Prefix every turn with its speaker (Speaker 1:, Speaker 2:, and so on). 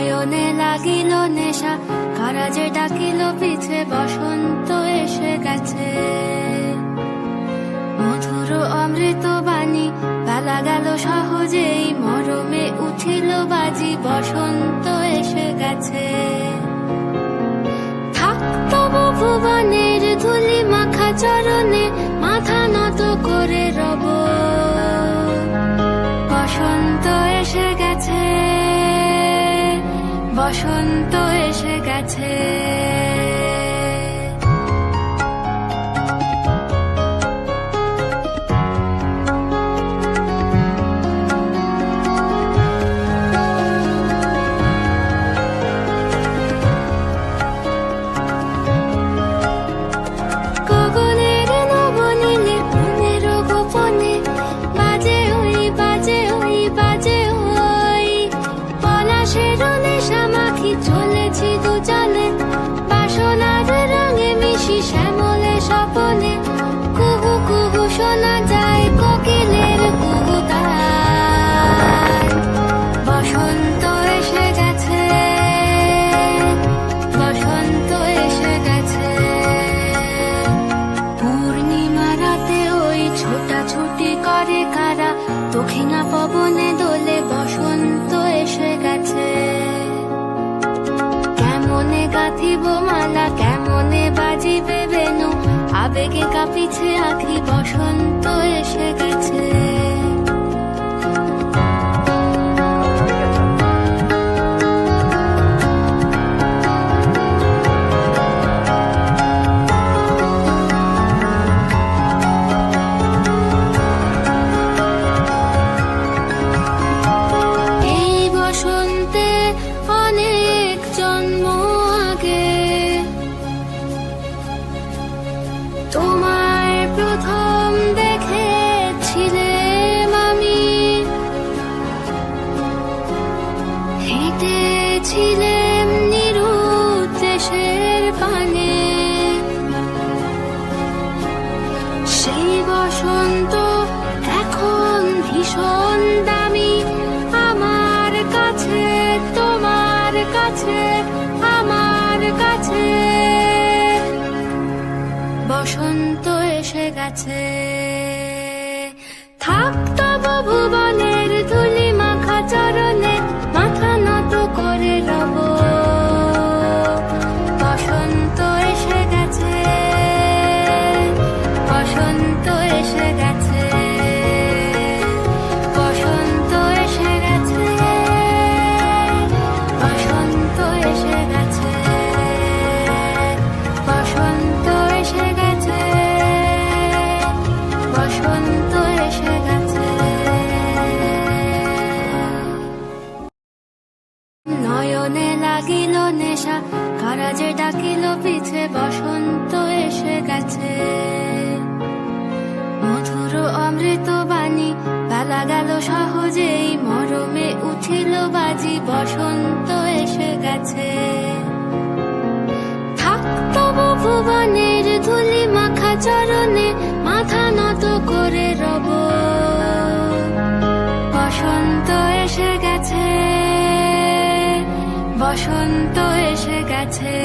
Speaker 1: নয়নে লাগিল নেশা, কারা যে ডাকিল পিছে, বসন্ত এসে গেছে। মধুর অমৃত বাণী, বেলা গেল সহজেই, মরমে উঠিল বাজি, বসন্ত এসে গেছে। থাকতব ভুবনের ধুলি মাখা চরণে, মাথা নত করে রব। বসন্ত এসে গেছে, বসন্ত এসে গেছে। গগনের নবনীলে মনের গোপনে, বাজে ওই বাজে ওই বাজে ওই, পলাশের নেশা মাখি চলেছি দুজনে, বাসনার রঙে মিশি শ্যামলে স্বপনে। কুহু কুহু শোনা যায় কোকিলের কুহুতান। বসন্ত এসে গেছে, বসন্ত এসে গেছে। পূর্ণিমা রাতে ওই ছোটাছুটি করে কারা, দক্ষিণা পবনে দোলে, বসন্ত এসে গেছে। কেমনে গাঁথিব মালা, কেমনে বাজিবে বেনু, আবেগে কাঁপিছে আখি, বসন্ত এসে গেছে। এই বসন্তে অনেক জন্ম আগে, তোমায় প্রথম দেখেছিলাম আমি। হেঁটেছিলাম নিরুদ্দেশের পানে, সেই বসন্ত এখন ভীষণ দামি আমার কাছে, তোমার কাছে, আমার কাছে। বসন্ত এসে গেছে। থাকতব ভুবনের ধুলি মাখা চরণে, মাথা নত করে রব। বসন্ত এসে গেছে, বসন্ত এসে গেছে। বসন্ত এসে গেছে, বসন্ত এসে গেছে। বসন্ত এসে গেছে, বসন্ত এসে গেছে। নয়নে লাগিল নেশা, কারা যে ডাকিল পিছে, বসন্ত এসে গেছে। মধুর অমৃত বাণী, বেলা গেল সহজেই, মরমে উঠিল বাজি, বসন্ত এসে গেছে। থাকতব ভুবনের ধুলি মাখা চরণে, মাথা নত করে রব। বসন্ত এসে গেছে, বসন্ত এসে গেছে।